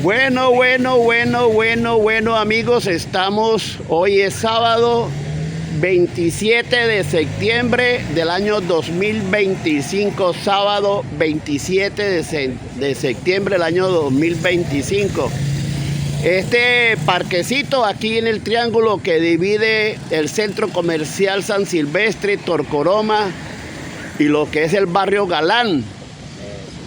Bueno, amigos, hoy es sábado 27 de septiembre del año 2025, sábado 27 de septiembre del año 2025. Este parquecito aquí en el triángulo que divide el centro comercial San Silvestre, Torcoroma y lo que es el barrio Galán.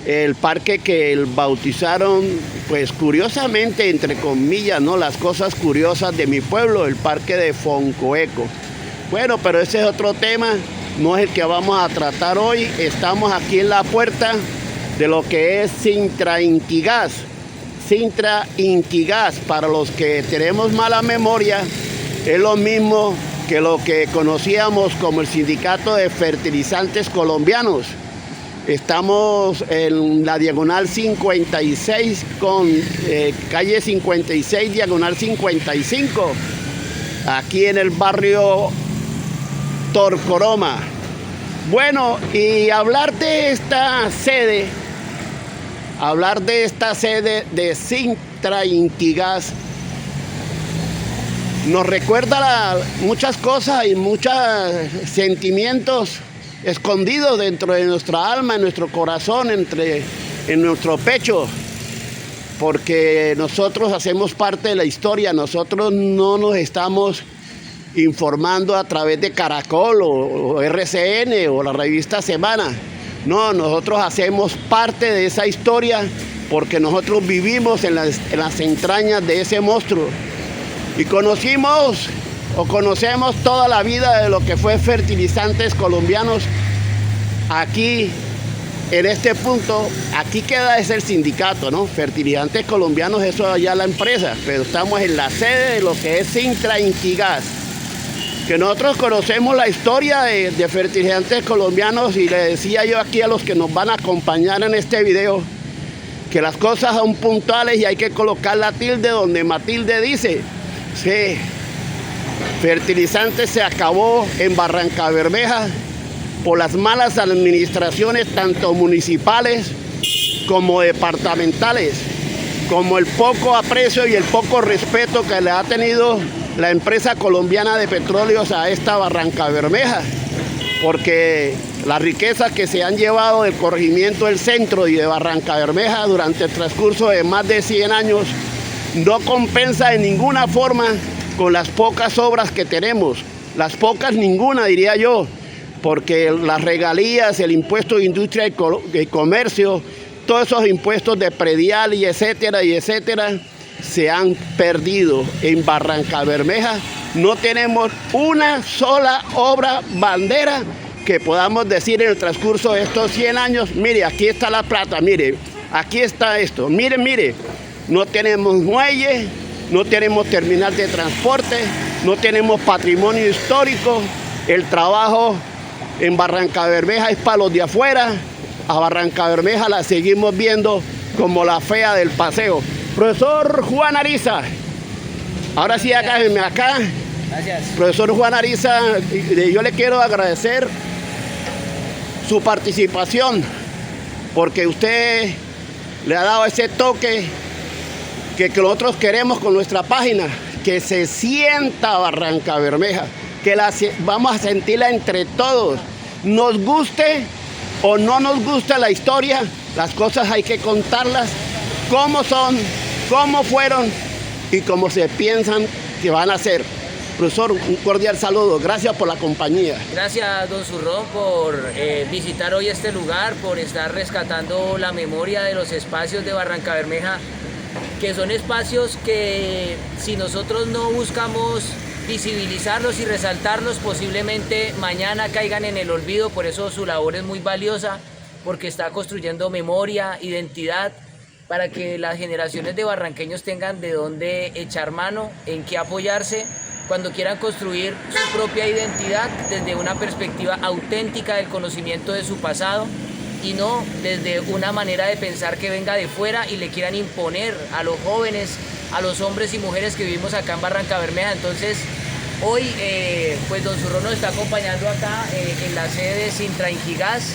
El parque que bautizaron, pues curiosamente, entre comillas, ¿no? Las cosas curiosas de mi pueblo, el parque de Foncoeco. Bueno, pero ese es otro tema, no es el que vamos a tratar hoy. Estamos aquí en la puerta de lo que es Sintra Inquigas. Sintra Inquigas, para los que tenemos mala memoria, es lo mismo que lo que conocíamos como el Sindicato de Fertilizantes Colombianos. Estamos en la diagonal 56 con calle 56, diagonal 55, aquí en el barrio Torcoroma. Bueno, y hablar de esta sede de Sintra Inquigas nos recuerda muchas cosas y muchos sentimientos escondidos dentro de nuestra alma, en nuestro corazón, en nuestro pecho, porque nosotros hacemos parte de la historia. Nosotros no nos estamos informando a través de Caracol o RCN o la revista Semana. No, nosotros hacemos parte de esa historia porque nosotros vivimos en las entrañas de ese monstruo y conocemos toda la vida de lo que fue Fertilizantes Colombianos. Aquí, en este punto, aquí queda es el sindicato, ¿no? Fertilizantes Colombianos, eso allá la empresa, pero estamos en la sede de lo que es Sintra Inquigas, que nosotros conocemos la historia de Fertilizantes Colombianos, y le decía yo aquí a los que nos van a acompañar en este video que las cosas son puntuales y hay que colocar la tilde donde Matilde dice. Sí, Fertilizantes se acabó en Barrancabermeja por las malas administraciones tanto municipales como departamentales, como el poco aprecio y el poco respeto que le ha tenido la empresa colombiana de petróleos a esta Barrancabermeja, porque las riquezas que se han llevado del corregimiento del centro y de Barrancabermeja durante el transcurso de más de 100 años no compensa en ninguna forma con las pocas obras que tenemos, las pocas, ninguna diría yo, porque las regalías, el impuesto de industria y comercio, todos esos impuestos de predial y etcétera, se han perdido. En Barrancabermeja no tenemos una sola obra bandera que podamos decir en el transcurso de estos 100 años, mire, aquí está la plata, mire, aquí está esto, mire, no tenemos muelle, no tenemos terminal de transporte, no tenemos patrimonio histórico. El trabajo en Barrancabermeja es para los de afuera. A Barrancabermeja la seguimos viendo como la fea del paseo. Profesor Juan Ariza, ahora sí, acá. Gracias. Profesor Juan Ariza, yo le quiero agradecer su participación, porque usted le ha dado ese toque que nosotros queremos con nuestra página, que se sienta Barrancabermeja, que vamos a sentirla entre todos. Nos guste o no nos gusta la historia, las cosas hay que contarlas cómo son, cómo fueron y cómo se piensan que van a ser. Profesor, un cordial saludo, gracias por la compañía. Gracias, don Zurrón, por visitar hoy este lugar, por estar rescatando la memoria de los espacios de Barrancabermeja, que son espacios que si nosotros no buscamos visibilizarlos y resaltarlos, posiblemente mañana caigan en el olvido. Por eso su labor es muy valiosa, porque está construyendo memoria, identidad, para que las generaciones de barranqueños tengan de dónde echar mano, en qué apoyarse, cuando quieran construir su propia identidad desde una perspectiva auténtica del conocimiento de su pasado, y no desde una manera de pensar que venga de fuera y le quieran imponer a los jóvenes, a los hombres y mujeres que vivimos acá en Barrancabermeja. Entonces, hoy pues don Zurrón nos está acompañando acá en la sede de Sintra Inquigas,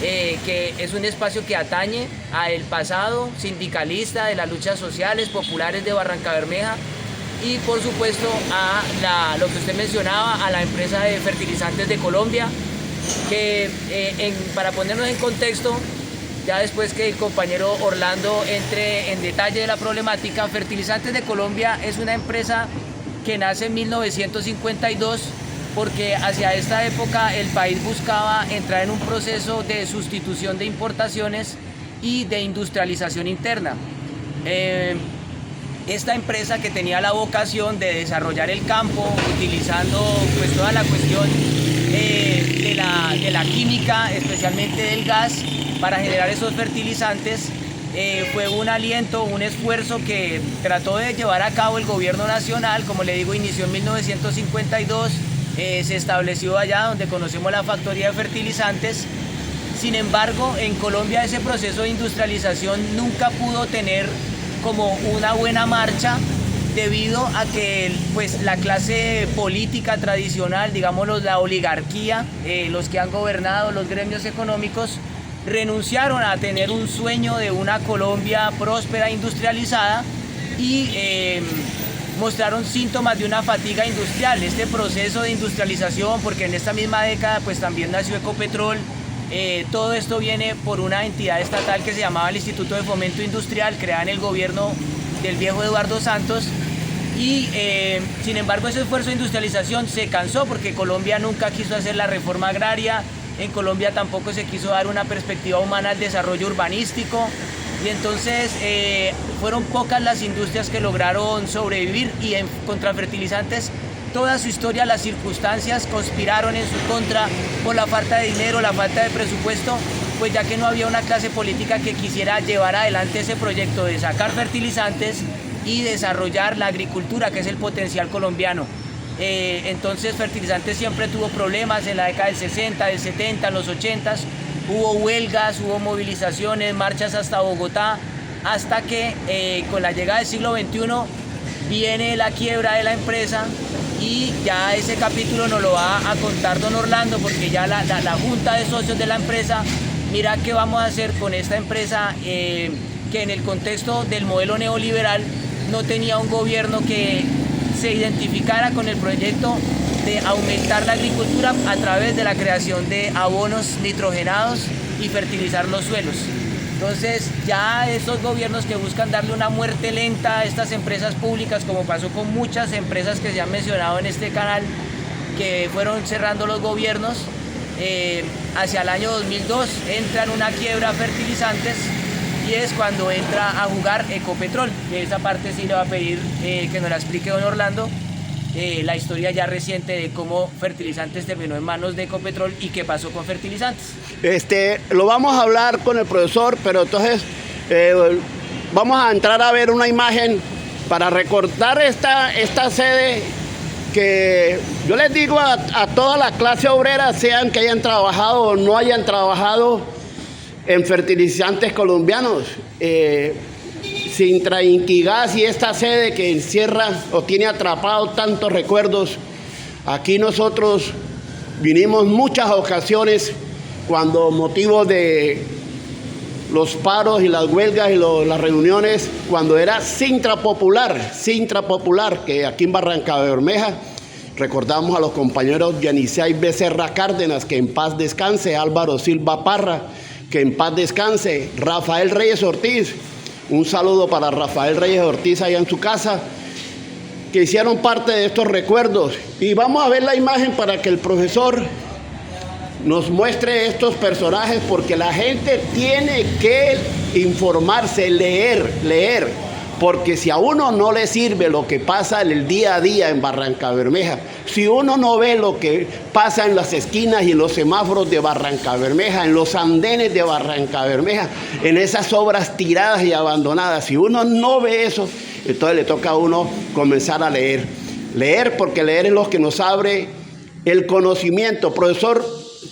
que es un espacio que atañe al pasado sindicalista de las luchas sociales populares de Barrancabermeja y por supuesto a lo que usted mencionaba, a la empresa de fertilizantes de Colombia, que para ponernos en contexto, ya después que el compañero Orlando entre en detalle de la problemática, Fertilizantes de Colombia es una empresa que nace en 1952 porque hacia esta época el país buscaba entrar en un proceso de sustitución de importaciones y de industrialización interna. Esta empresa, que tenía la vocación de desarrollar el campo utilizando pues toda la cuestión de la química, especialmente del gas, para generar esos fertilizantes, fue un aliento, un esfuerzo que trató de llevar a cabo el gobierno nacional. Como le digo, inició en 1952, se estableció allá donde conocemos la factoría de fertilizantes. Sin embargo, en Colombia ese proceso de industrialización nunca pudo tener como una buena marcha, debido a que pues, la clase política tradicional, digámoslo, la oligarquía, los que han gobernado, los gremios económicos, renunciaron a tener un sueño de una Colombia próspera, industrializada, y mostraron síntomas de una fatiga industrial. Este proceso de industrialización, porque en esta misma década pues también nació Ecopetrol, todo esto viene por una entidad estatal que se llamaba el Instituto de Fomento Industrial, creada en el gobierno del viejo Eduardo Santos, y sin embargo ese esfuerzo de industrialización se cansó porque Colombia nunca quiso hacer la reforma agraria, en Colombia tampoco se quiso dar una perspectiva humana al desarrollo urbanístico, y entonces fueron pocas las industrias que lograron sobrevivir, y contra Fertilizantes toda su historia, las circunstancias conspiraron en su contra por la falta de dinero, la falta de presupuesto, pues ya que no había una clase política que quisiera llevar adelante ese proyecto de sacar fertilizantes y desarrollar la agricultura, que es el potencial colombiano. Entonces Fertilizantes siempre tuvo problemas en la década del 60, del 70, en los 80, hubo huelgas, hubo movilizaciones, marchas hasta Bogotá, hasta que con la llegada del siglo XXI viene la quiebra de la empresa, y ya ese capítulo nos lo va a contar don Orlando, porque ya la junta de socios de la empresa mira qué vamos a hacer con esta empresa, que en el contexto del modelo neoliberal no tenía un gobierno que se identificara con el proyecto de aumentar la agricultura a través de la creación de abonos nitrogenados y fertilizar los suelos. Entonces ya esos gobiernos que buscan darle una muerte lenta a estas empresas públicas, como pasó con muchas empresas que se han mencionado en este canal, que fueron cerrando los gobiernos, hacia el año 2002 entra en una quiebra Fertilizantes, y es cuando entra a jugar Ecopetrol. Esa parte sí le va a pedir que nos la explique don Orlando, la historia ya reciente de cómo Fertilizantes terminó en manos de Ecopetrol y qué pasó con Fertilizantes. Lo vamos a hablar con el profesor, pero entonces vamos a entrar a ver una imagen para recordar esta sede, que yo les digo a toda la clase obrera, sean que hayan trabajado o no hayan trabajado en Fertilizantes colombianos, Sintra Inquigas, y esta sede que encierra o tiene atrapado tantos recuerdos. Aquí nosotros vinimos muchas ocasiones cuando motivo de los paros y las huelgas y las reuniones, cuando era Sintra Popular, que aquí en Barrancabermeja recordamos a los compañeros Yanisay Becerra Cárdenas, que en paz descanse, Álvaro Silva Parra, que en paz descanse, Rafael Reyes Ortiz, un saludo para Rafael Reyes Ortiz allá en su casa, que hicieron parte de estos recuerdos. Y vamos a ver la imagen para que el profesor nos muestre estos personajes, porque la gente tiene que informarse, leer, porque si a uno no le sirve lo que pasa en el día a día en Barrancabermeja, si uno no ve lo que pasa en las esquinas y en los semáforos de Barrancabermeja, en los andenes de Barrancabermeja, en esas obras tiradas y abandonadas, si uno no ve eso, entonces le toca a uno comenzar a leer, porque leer es lo que nos abre el conocimiento. Profesor,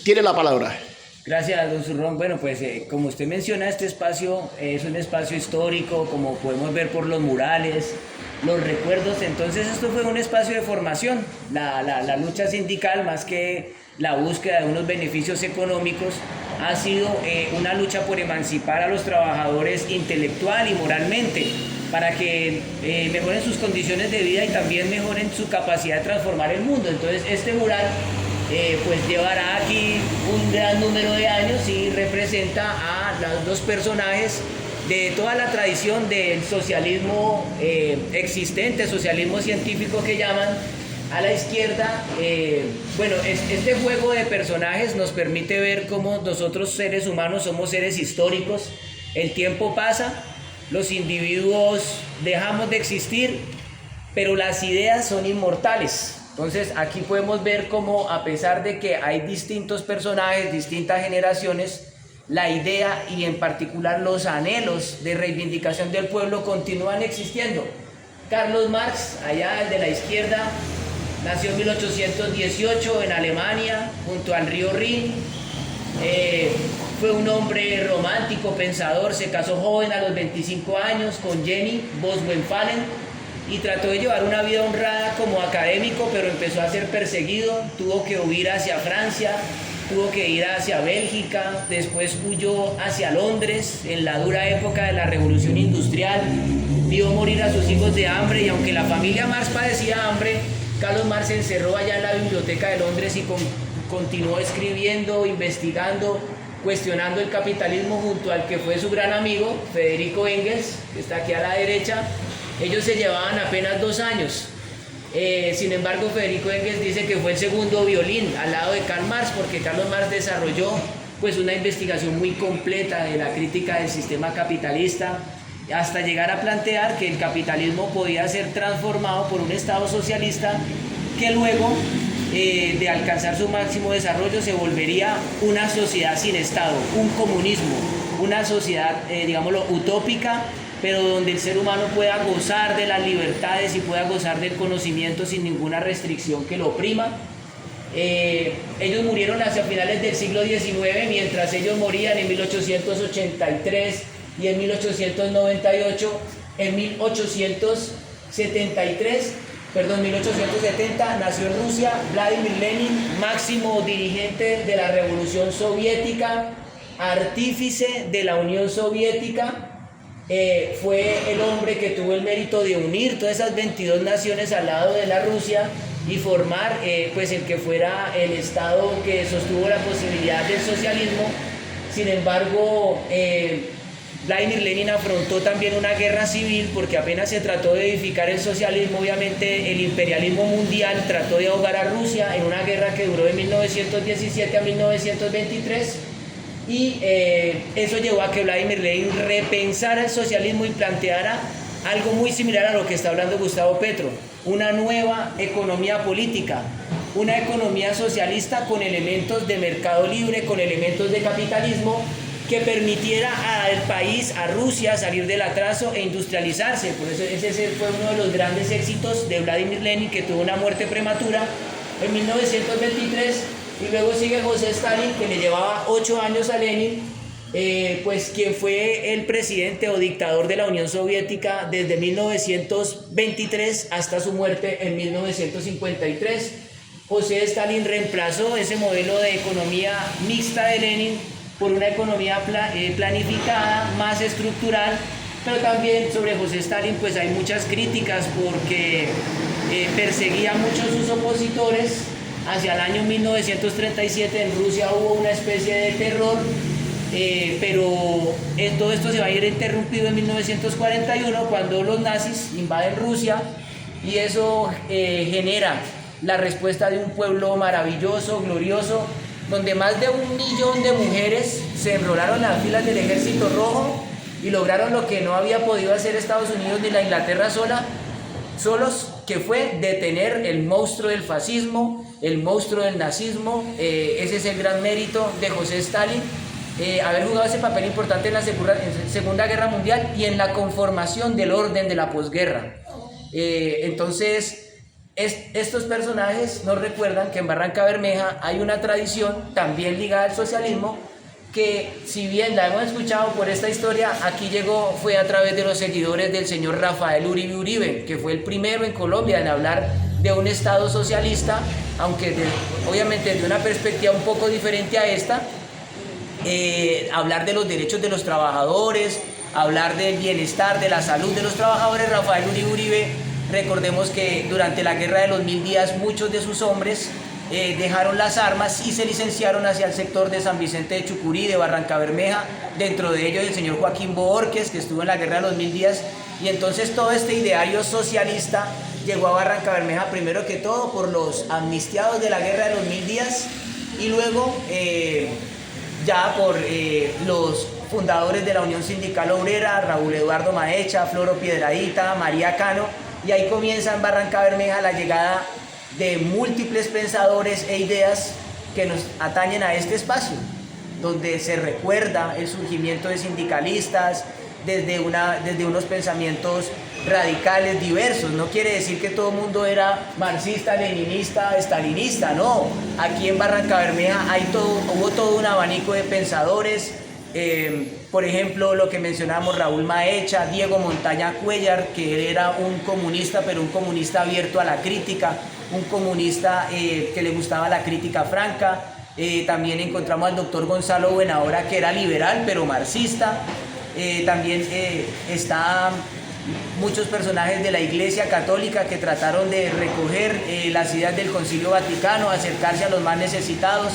tiene la palabra. Gracias, don Zurrón. Bueno, pues como usted menciona, este espacio es un espacio histórico, como podemos ver por los murales, los recuerdos. Entonces esto fue un espacio de formación. La lucha sindical, más que la búsqueda de unos beneficios económicos, ha sido una lucha por emancipar a los trabajadores intelectual y moralmente, para que mejoren sus condiciones de vida y también mejoren su capacidad de transformar el mundo. Entonces este mural pues llevará aquí un gran número de años y representa a los dos personajes de toda la tradición del socialismo existente, socialismo científico que llaman. A la izquierda, bueno, este juego de personajes nos permite ver cómo nosotros seres humanos somos seres históricos. El tiempo pasa, los individuos dejamos de existir, pero las ideas son inmortales. Entonces aquí podemos ver cómo, a pesar de que hay distintos personajes, distintas generaciones, la idea y en particular los anhelos de reivindicación del pueblo continúan existiendo. Carlos Marx, allá el de la izquierda, nació en 1818 en Alemania, junto al río Rin. Fue un hombre romántico, pensador, se casó joven a los 25 años con Jenny Boswell-Fallen y trató de llevar una vida honrada como académico, pero empezó a ser perseguido, tuvo que huir hacia Francia, tuvo que ir hacia Bélgica, después huyó hacia Londres en la dura época de la Revolución Industrial, vio morir a sus hijos de hambre y aunque la familia Marx padecía hambre, Carlos Marx se encerró allá en la Biblioteca de Londres y continuó escribiendo, investigando, cuestionando el capitalismo junto al que fue su gran amigo, Federico Engels, que está aquí a la derecha. Ellos se llevaban apenas 2 años. Sin embargo, Federico Engels dice que fue el segundo violín al lado de Karl Marx, porque Carlos Marx desarrolló pues, una investigación muy completa de la crítica del sistema capitalista, hasta llegar a plantear que el capitalismo podía ser transformado por un Estado socialista que luego de alcanzar su máximo desarrollo se volvería una sociedad sin Estado, un comunismo, una sociedad, digámoslo, utópica, pero donde el ser humano pueda gozar de las libertades y pueda gozar del conocimiento sin ninguna restricción que lo oprima. Ellos murieron hacia finales del siglo XIX, mientras ellos morían en 1883 y en 1898, en 1870 nació en Rusia Vladimir Lenin, máximo dirigente de la Revolución Soviética, artífice de la Unión Soviética. Fue el hombre que tuvo el mérito de unir todas esas 22 naciones al lado de la Rusia y formar pues el que fuera el Estado que sostuvo la posibilidad del socialismo. Sin embargo, Vladimir Lenin afrontó también una guerra civil porque apenas se trató de edificar el socialismo, obviamente el imperialismo mundial trató de ahogar a Rusia en una guerra que duró de 1917 a 1923. Y eso llevó a que Vladimir Lenin repensara el socialismo y planteara algo muy similar a lo que está hablando Gustavo Petro, una nueva economía política, una economía socialista con elementos de mercado libre, con elementos de capitalismo que permitiera al país, a Rusia, salir del atraso e industrializarse. Por eso ese fue uno de los grandes éxitos de Vladimir Lenin, que tuvo una muerte prematura en 1923. Y luego sigue José Stalin, que le llevaba 8 años a Lenin, pues quien fue el presidente o dictador de la Unión Soviética desde 1923 hasta su muerte en 1953. José Stalin reemplazó ese modelo de economía mixta de Lenin por una economía planificada, más estructural, pero también sobre José Stalin pues hay muchas críticas porque perseguía mucho a sus opositores. Hacia el año 1937 en Rusia hubo una especie de terror, pero todo esto se va a ir interrumpido en 1941 cuando los nazis invaden Rusia y eso genera la respuesta de un pueblo maravilloso, glorioso, donde más de 1 millón de mujeres se enrolaron en las filas del Ejército Rojo y lograron lo que no había podido hacer Estados Unidos ni la Inglaterra solos, que fue detener el monstruo del fascismo, el monstruo del nazismo. Ese es el gran mérito de José Stalin, haber jugado ese papel importante en la Segunda Guerra Mundial y en la conformación del orden de la posguerra. Entonces, estos personajes nos recuerdan que en Barranca Bermeja hay una tradición también ligada al socialismo, que si bien la hemos escuchado por esta historia, aquí fue a través de los seguidores del señor Rafael Uribe Uribe, que fue el primero en Colombia en hablar de un Estado socialista, aunque obviamente de una perspectiva un poco diferente a esta. hablar de los derechos de los trabajadores, hablar del bienestar, de la salud de los trabajadores. Rafael Uribe, recordemos que durante la Guerra de los 1000 días muchos de sus hombres dejaron las armas y se licenciaron hacia el sector de San Vicente de Chucurí, de Barrancabermeja, dentro de ellos el señor Joaquín Bohórquez, que estuvo en la Guerra de los 1000 días, y entonces todo este ideario socialista llegó a Barrancabermeja primero que todo por los amnistiados de la Guerra de los 1000 días y luego ya por los fundadores de la Unión Sindical Obrera, Raúl Eduardo Maecha, Floro Piedradita, María Cano, y ahí comienza en Barrancabermeja la llegada de múltiples pensadores e ideas que nos atañen a este espacio, donde se recuerda el surgimiento de sindicalistas desde unos pensamientos radicales diversos. No quiere decir que todo el mundo era marxista, leninista, estalinista, no. Aquí en Barrancabermeja hubo todo un abanico de pensadores. Por ejemplo, lo que mencionamos, Raúl Maecha, Diego Montaña Cuéllar, que él era un comunista, pero un comunista abierto a la crítica, un comunista que le gustaba la crítica franca. También encontramos al doctor Gonzalo Buenahora, que era liberal, pero marxista. También están muchos personajes de la Iglesia Católica que trataron de recoger las ideas del Concilio Vaticano, acercarse a los más necesitados.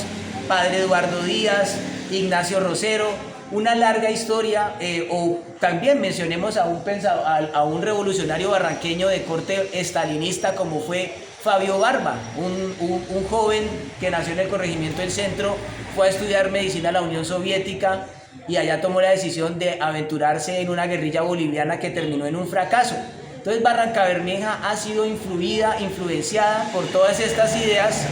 Padre Eduardo Díaz, Ignacio Rosero, una larga historia. O también mencionemos a un revolucionario barranqueño de corte estalinista como fue Fabio Barba, un joven que nació en el corregimiento del Centro, fue a estudiar medicina a la Unión Soviética y allá tomó la decisión de aventurarse en una guerrilla boliviana que terminó en un fracaso. Entonces Barrancabermeja ha sido influenciada por todas estas ideas.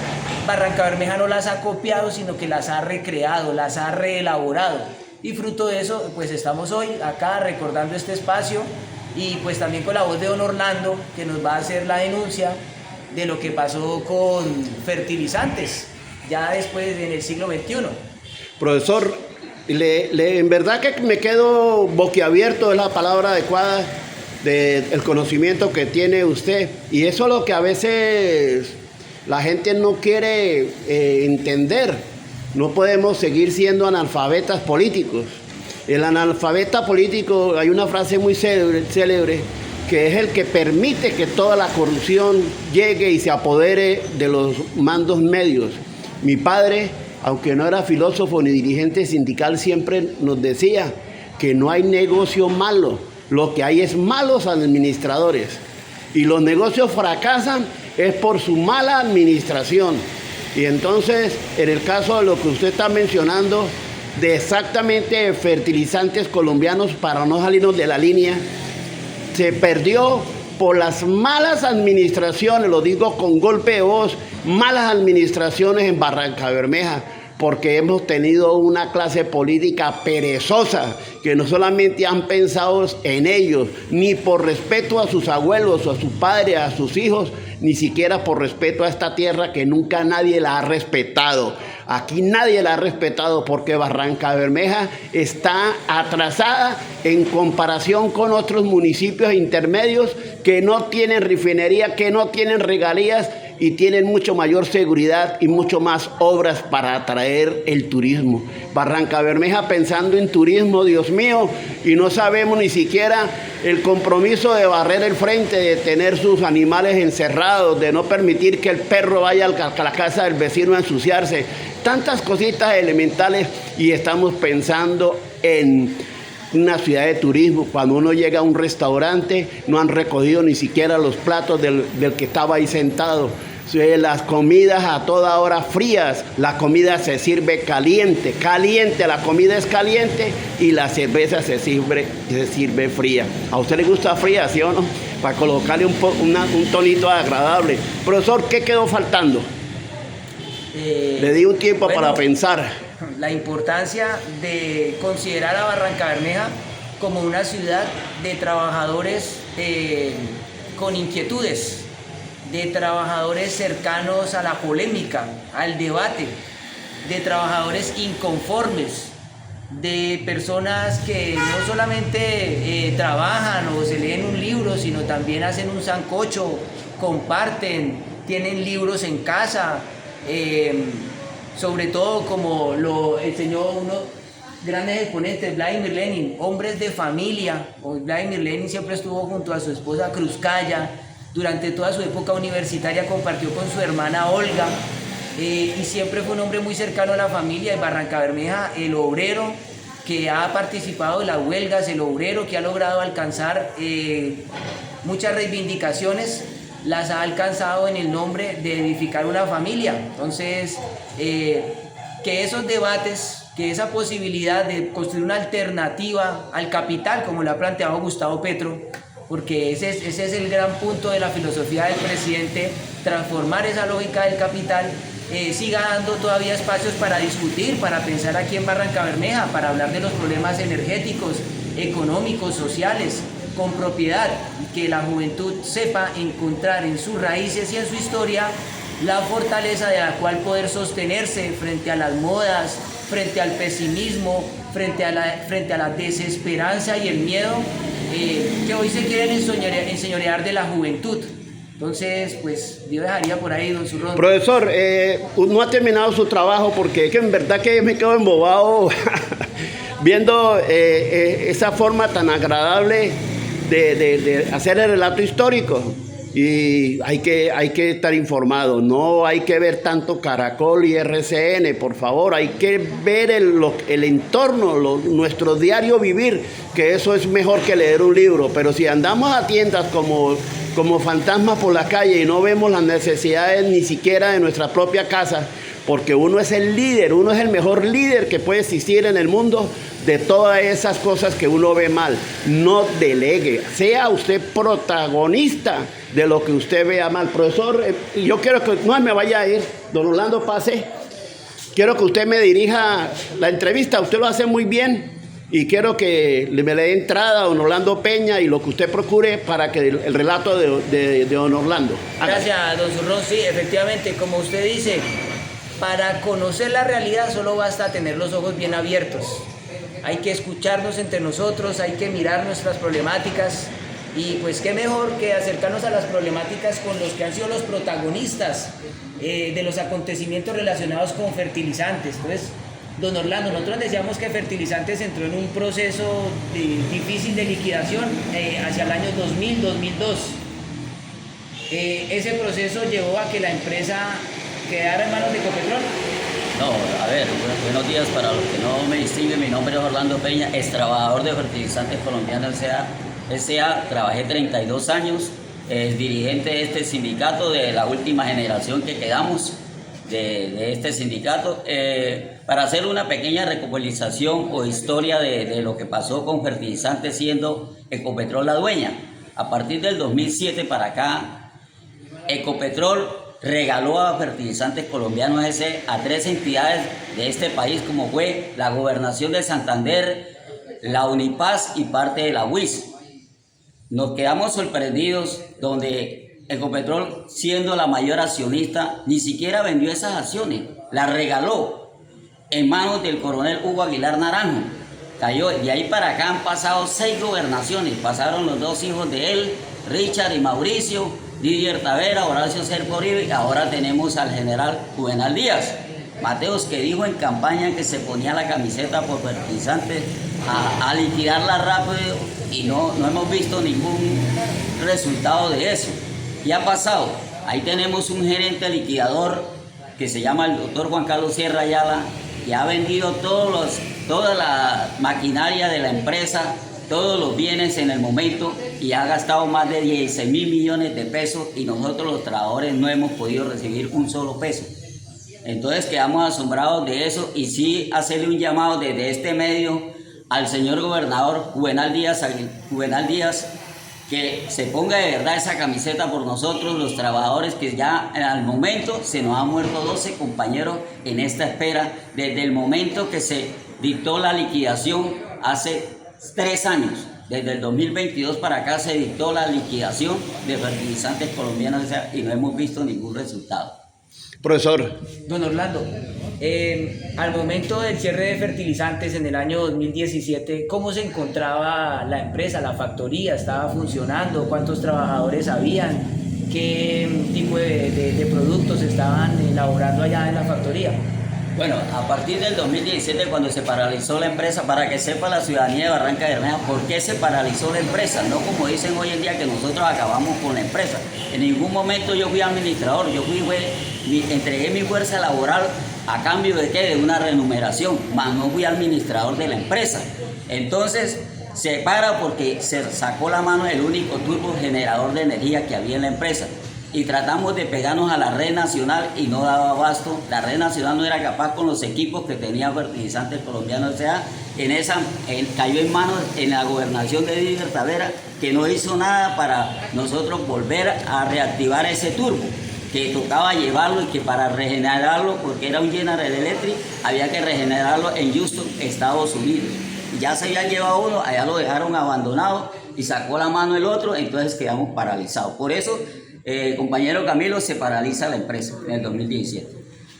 Barrancabermeja no las ha copiado, sino que las ha recreado, las ha reelaborado. Y fruto de eso, pues estamos hoy acá recordando este espacio y pues también con la voz de don Orlando, que nos va a hacer la denuncia de lo que pasó con fertilizantes, ya después en el siglo XXI. Profesor, en verdad que me quedo boquiabierto, es la palabra adecuada, del conocimiento que tiene usted. Y eso es lo que a veces la gente no quiere entender. No podemos seguir siendo analfabetas políticos. El analfabeta político, hay una frase muy célebre, que es el que permite que toda la corrupción llegue y se apodere de los mandos medios. Mi padre, aunque no era filósofo ni dirigente sindical, siempre nos decía que no hay negocio malo, lo que hay es malos administradores. Y los negocios fracasan es por su mala administración. Y entonces, en el caso de lo que usted está mencionando, de exactamente fertilizantes colombianos, para no salirnos de la línea, se perdió por las malas administraciones, lo digo con golpe de voz, malas administraciones en Barrancabermeja, porque hemos tenido una clase política perezosa, que no solamente han pensado en ellos, ni por respeto a sus abuelos, o a sus padres, a sus hijos, ni siquiera por respeto a esta tierra que nunca nadie la ha respetado. Aquí nadie la ha respetado porque Barrancabermeja está atrasada en comparación con otros municipios intermedios que no tienen refinería, que no tienen regalías y tienen mucho mayor seguridad y mucho más obras para atraer el turismo. Barrancabermeja pensando en turismo, Dios mío, y no sabemos ni siquiera el compromiso de barrer el frente, de tener sus animales encerrados, de no permitir que el perro vaya a la casa del vecino a ensuciarse. Tantas cositas elementales y estamos pensando en una ciudad de turismo. Cuando uno llega a un restaurante, no han recogido ni siquiera los platos del que estaba ahí sentado. Las comidas a toda hora frías, la comida se sirve caliente, la comida es caliente y la cerveza se sirve fría. ¿A usted le gusta fría, sí o no? Para colocarle un tonito agradable. Profesor, ¿qué quedó faltando? Le di un tiempo para pensar. La importancia de considerar a Barrancabermeja como una ciudad de trabajadores con inquietudes, de trabajadores cercanos a la polémica, al debate, de trabajadores inconformes, de personas que no solamente trabajan o se leen un libro, sino también hacen un sancocho, comparten, tienen libros en casa, sobre todo como lo enseñó uno grandes exponentes, Vladimir Lenin, hombres de familia. Vladimir Lenin siempre estuvo junto a su esposa Krúpskaya, durante toda su época universitaria compartió con su hermana Olga, y siempre fue un hombre muy cercano a la familia. En Barrancabermeja, el obrero que ha participado en las huelgas, el obrero que ha logrado alcanzar muchas reivindicaciones, las ha alcanzado en el nombre de edificar una familia. Entonces, que esos debates, que esa posibilidad de construir una alternativa al capital, como lo ha planteado Gustavo Petro, porque ese es el gran punto de la filosofía del presidente, transformar esa lógica del capital, siga dando todavía espacios para discutir, para pensar aquí en Barrancabermeja, para hablar de los problemas energéticos, económicos, sociales, con propiedad, que la juventud sepa encontrar en sus raíces y en su historia la fortaleza de la cual poder sostenerse frente a las modas, frente al pesimismo, frente a la desesperanza y el miedo que hoy se quieren enseñorear de la juventud. Entonces, pues yo dejaría por ahí, don Zurrón. Profesor, no ha terminado su trabajo, porque es que en verdad que me quedo embobado viendo esa forma tan agradable de hacer el relato histórico. Y hay que estar informado, no hay que ver tanto Caracol y RCN, por favor, hay que ver el entorno, nuestro diario vivir, que eso es mejor que leer un libro. Pero si andamos a tiendas como fantasmas por la calle y no vemos las necesidades ni siquiera de nuestra propia casa, porque uno es el líder, uno es el mejor líder que puede existir en el mundo de todas esas cosas que uno ve mal. No delegue, sea usted protagonista de lo que usted vea mal. Profesor, yo quiero que no me vaya a ir, don Orlando Pase, quiero que usted me dirija la entrevista, usted lo hace muy bien, y quiero que me le dé entrada a don Orlando Peña y lo que usted procure para que el relato de don Orlando. Gracias, don Zurrón. Sí, efectivamente, como usted dice, para conocer la realidad solo basta tener los ojos bien abiertos. Hay que escucharnos entre nosotros, hay que mirar nuestras problemáticas, y pues qué mejor que acercarnos a las problemáticas con los que han sido los protagonistas de los acontecimientos relacionados con fertilizantes. Entonces, don Orlando, nosotros decíamos que fertilizantes entró en un proceso difícil de liquidación hacia el año 2000-2002. Ese proceso llevó a que la empresa quedara en manos de Ecopetrol. No, a ver, buenos días para los que no me distinguen. Mi nombre es Orlando Peña, ex trabajador de Fertilizantes Colombianos S.A. Trabajé 32 años, dirigente de este sindicato, de la última generación que quedamos de este sindicato, para hacer una pequeña recapitulación o historia de lo que pasó con Fertilizantes, siendo Ecopetrol la dueña. A partir del 2007 para acá, Ecopetrol regaló a Fertilizantes Colombianos S.A. a 3 entidades de este país, como fue la Gobernación de Santander, la Unipaz y parte de la UIS. Nos quedamos sorprendidos donde Ecopetrol, siendo la mayor accionista, ni siquiera vendió esas acciones, las regaló en manos del coronel Hugo Aguilar Naranjo. Cayó, de ahí para acá han pasado 6 gobernaciones, pasaron los 2 hijos de él, Richard y Mauricio, Didier Tavera, Horacio Serpa Uribe, y ahora tenemos al general Juvenal Díaz Mateos, que dijo en campaña que se ponía la camiseta por Fertilizantes a liquidarla rápido, y no hemos visto ningún resultado de eso. ¿Qué ha pasado? Ahí tenemos un gerente liquidador que se llama el doctor Juan Carlos Sierra Ayala, que ha vendido toda la maquinaria de la empresa, todos los bienes en el momento, y ha gastado más de 16.000 millones de pesos, y nosotros los trabajadores no hemos podido recibir un solo peso. Entonces quedamos asombrados de eso, y sí hacerle un llamado desde este medio al señor gobernador Juvenal Díaz, que se ponga de verdad esa camiseta por nosotros, los trabajadores, que ya al momento se nos han muerto 12 compañeros en esta espera, desde el momento que se dictó la liquidación hace 3 años. Desde el 2022 para acá se dictó la liquidación de Fertilizantes Colombianos y no hemos visto ningún resultado. Profesor. Don Orlando, al momento del cierre de Fertilizantes en el año 2017, ¿cómo se encontraba la empresa, la factoría? ¿Estaba funcionando? ¿Cuántos trabajadores habían? ¿Qué tipo de productos estaban elaborando allá en la factoría? Bueno, a partir del 2017, cuando se paralizó la empresa, para que sepa la ciudadanía de Barranca Bermeja por qué se paralizó la empresa, no como dicen hoy en día que nosotros acabamos con la empresa. En ningún momento yo fui administrador, entregué mi fuerza laboral a cambio de ¿qué? De una remuneración, mas no fui administrador de la empresa. Entonces, se para porque se sacó la mano el único turbo generador de energía que había en la empresa. Y tratamos de pegarnos a la red nacional y no daba abasto. La red nacional no era capaz con los equipos que tenía Fertilizantes Colombianos. O sea, cayó en manos en la gobernación de Didier Tavera, que no hizo nada para nosotros volver a reactivar ese turbo, que tocaba llevarlo y que para regenerarlo, porque era un General Electric, había que regenerarlo en Houston, Estados Unidos. Ya se había llevado uno, allá lo dejaron abandonado y sacó la mano el otro, entonces quedamos paralizados. Por eso, compañero Camilo, se paraliza la empresa en el 2017.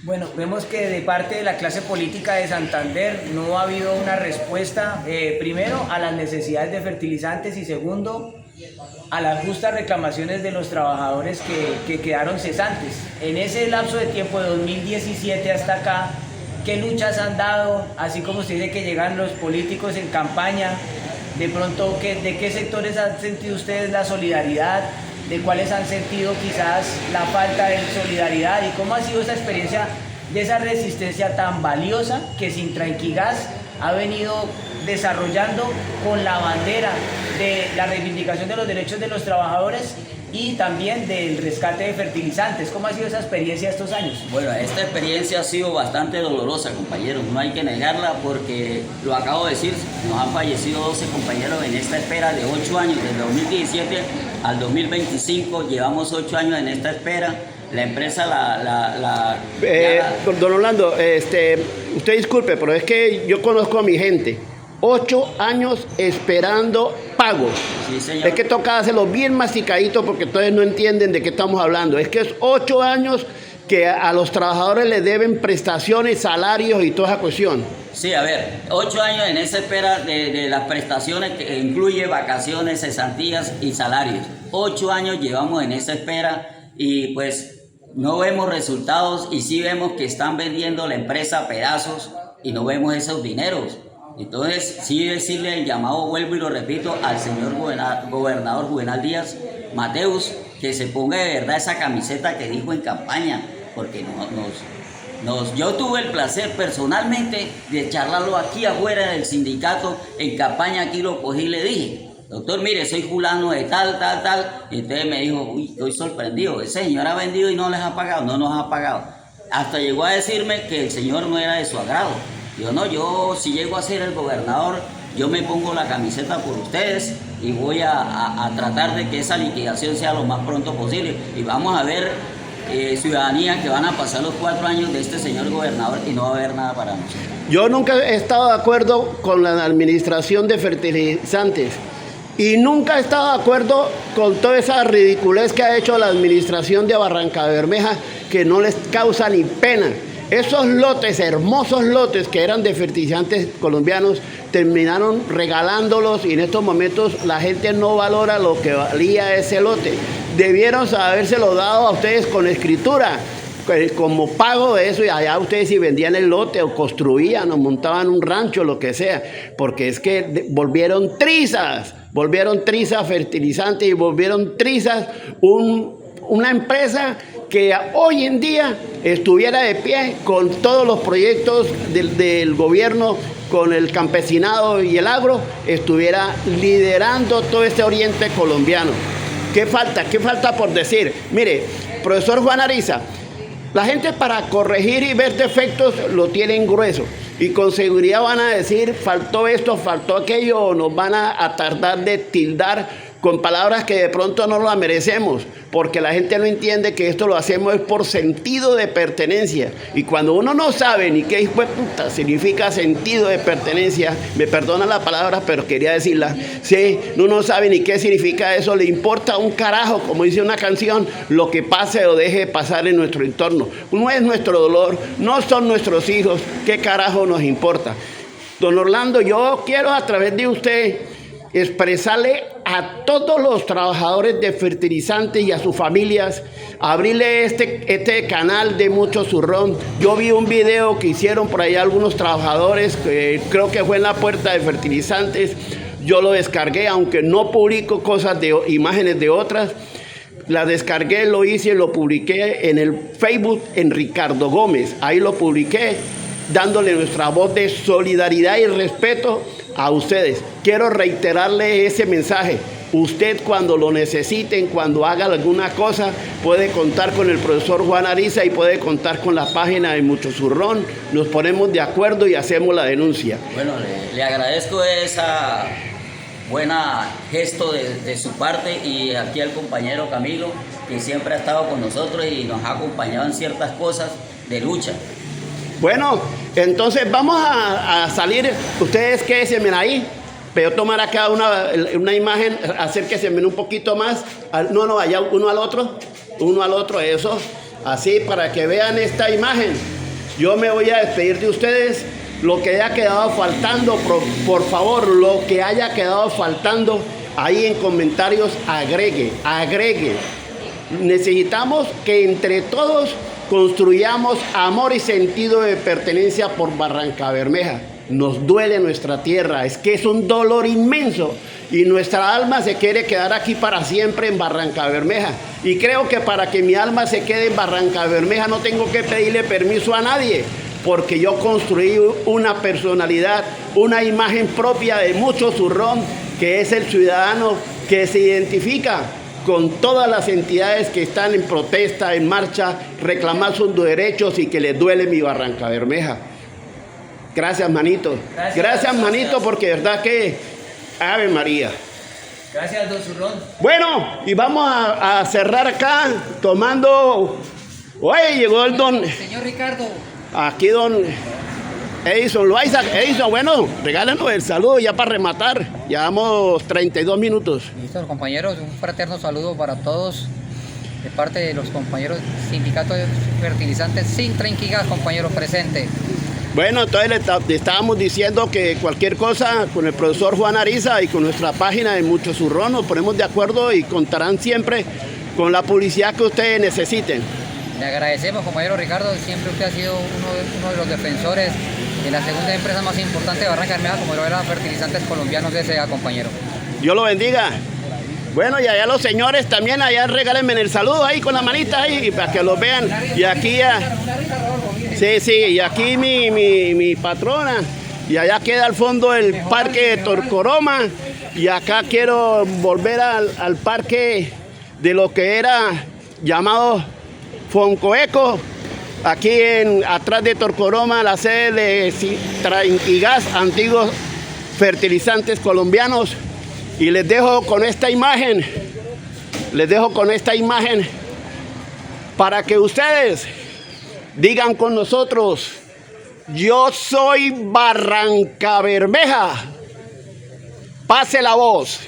Bueno, vemos que de parte de la clase política de Santander no ha habido una respuesta, primero, a las necesidades de fertilizantes y segundo, a las justas reclamaciones de los trabajadores que quedaron cesantes. En ese lapso de tiempo de 2017 hasta acá, ¿qué luchas han dado? Así como se dice que llegan los políticos en campaña, de pronto, ¿de qué sectores han sentido ustedes la solidaridad? ¿De cuáles han sentido quizás la falta de solidaridad? ¿Y cómo ha sido esa experiencia de esa resistencia tan valiosa que Sintranquigas ha venido desarrollando con la bandera de la reivindicación de los derechos de los trabajadores y también del rescate de fertilizantes? ¿Cómo ha sido esa experiencia estos años? Bueno, esta experiencia ha sido bastante dolorosa, compañeros, no hay que negarla porque, lo acabo de decir, nos han fallecido 12 compañeros en esta espera de 8 años, desde 2017 al 2025, llevamos 8 años en esta espera. La empresa don Orlando, usted disculpe, pero es que yo conozco a mi gente. 8 años esperando pago. Sí, señor. Es que toca hacerlo bien masticadito porque todos no entienden de qué estamos hablando. Es que es 8 años que a los trabajadores les deben prestaciones, salarios y toda esa cuestión. Sí, a ver, 8 años en esa espera de las prestaciones que incluye vacaciones, cesantías y salarios. 8 años llevamos en esa espera y pues no vemos resultados y sí vemos que están vendiendo la empresa a pedazos y no vemos esos dineros. Entonces, sí decirle el llamado, vuelvo y lo repito, al señor gobernador Juvenal Díaz Mateus, que se ponga de verdad esa camiseta que dijo en campaña, porque yo tuve el placer personalmente de charlarlo aquí afuera del sindicato, en campaña aquí lo cogí y le dije, doctor, mire, soy fulano de tal, y entonces me dijo, uy, estoy sorprendido, ese señor ha vendido y no les ha pagado, no nos ha pagado. Hasta llegó a decirme que el señor no era de su agrado. Yo si llego a ser el gobernador, yo me pongo la camiseta por ustedes y voy a tratar de que esa liquidación sea lo más pronto posible. Y vamos a ver, ciudadanía, que van a pasar los 4 años de este señor gobernador y no va a haber nada para nosotros. Yo nunca he estado de acuerdo con la administración de fertilizantes y nunca he estado de acuerdo con toda esa ridiculez que ha hecho la administración de Barranca Bermeja, que no les causa ni pena. Esos lotes, hermosos lotes que eran de fertilizantes colombianos, terminaron regalándolos y en estos momentos la gente no valora lo que valía ese lote. Debieron habérselo dado a ustedes con escritura, como pago de eso, y allá ustedes si vendían el lote o construían o montaban un rancho, lo que sea, porque es que volvieron trizas fertilizantes y volvieron trizas una empresa que hoy en día estuviera de pie con todos los proyectos del gobierno, con el campesinado y el agro, estuviera liderando todo este oriente colombiano. ¿Qué falta? ¿Qué falta por decir? Mire, profesor Juan Ariza, la gente para corregir y ver defectos lo tienen grueso y con seguridad van a decir faltó esto, faltó aquello, o nos van a tratar de tildar con palabras que de pronto no la merecemos, porque la gente no entiende que esto lo hacemos es por sentido de pertenencia. Y cuando uno no sabe ni qué hijo de puta significa sentido de pertenencia, me perdonan la palabra, pero quería decirla, si uno no sabe ni qué significa eso, le importa un carajo, como dice una canción, lo que pase o deje de pasar en nuestro entorno. No es nuestro dolor, no son nuestros hijos, ¿qué carajo nos importa? Don Orlando, yo quiero a través de usted expresarle a todos los trabajadores de fertilizantes y a sus familias, abrirle este canal de Mucho Zurrón. Yo vi un video que hicieron por ahí algunos trabajadores, que creo que fue en la puerta de fertilizantes. Yo lo descargué, aunque no publico cosas de imágenes de otras. La descargué, lo hice, lo publiqué en el Facebook en Ricardo Gómez. Ahí lo publiqué, dándole nuestra voz de solidaridad y respeto a ustedes. Quiero reiterarle ese mensaje. Usted, cuando lo necesiten, cuando haga alguna cosa, puede contar con el profesor Juan Ariza y puede contar con la página de Mucho Zurrón. Nos ponemos de acuerdo y hacemos la denuncia. Bueno, le agradezco esa buena gesto de su parte, y aquí al compañero Camilo, que siempre ha estado con nosotros y nos ha acompañado en ciertas cosas de lucha. Bueno, entonces vamos a salir. Ustedes quédense ahí, pero tomar acá una imagen, acérquense un poquito más. No, allá uno al otro, eso. Así, para que vean esta imagen. Yo me voy a despedir de ustedes. Lo que haya quedado faltando, por favor, lo que haya quedado faltando, ahí en comentarios agregue. Necesitamos que entre todos construyamos amor y sentido de pertenencia por Barrancabermeja. Nos duele nuestra tierra, es que es un dolor inmenso y nuestra alma se quiere quedar aquí para siempre en Barrancabermeja. Y creo que para que mi alma se quede en Barrancabermeja no tengo que pedirle permiso a nadie, porque yo construí una personalidad, una imagen propia de Mucho Zurrón, que es el ciudadano que se identifica con todas las entidades que están en protesta, en marcha, reclamar sus derechos y que les duele mi Barrancabermeja. Gracias, manito. Gracias, manito, porque de verdad que Ave María. Gracias, don Zurrón. Bueno, y vamos a cerrar acá tomando... Oye, llegó el don... Señor Ricardo. Aquí don Edison Loaiza. Edison, bueno, regálenos el saludo ya para rematar. Llevamos 32 minutos. Listo, compañeros, un fraterno saludo para todos de parte de los compañeros sindicatos de fertilizantes sin Trenquigas, compañeros presentes. Bueno, entonces le estábamos diciendo que cualquier cosa con el profesor Juan Ariza y con nuestra página de Mucho Zurrón nos ponemos de acuerdo y contarán siempre con la publicidad que ustedes necesiten. Le agradecemos, compañero Ricardo, siempre usted ha sido uno de los defensores de la segunda empresa más importante de Barrancabermeja, como lo era Fertilizantes Colombianos S.A., compañero. Dios lo bendiga. Bueno, y allá los señores también, allá regálenme el saludo ahí con la manita ahí para que los vean. Y aquí ya... Sí, y aquí mi patrona. Y allá queda al fondo el parque de Torcoroma. Y acá quiero volver al parque de lo que era llamado Foncoeco, aquí atrás de Torcoroma, la sede de Trenquigas, antiguos fertilizantes colombianos. Y les dejo con esta imagen, para que ustedes digan con nosotros: yo soy Barrancabermeja, pase la voz.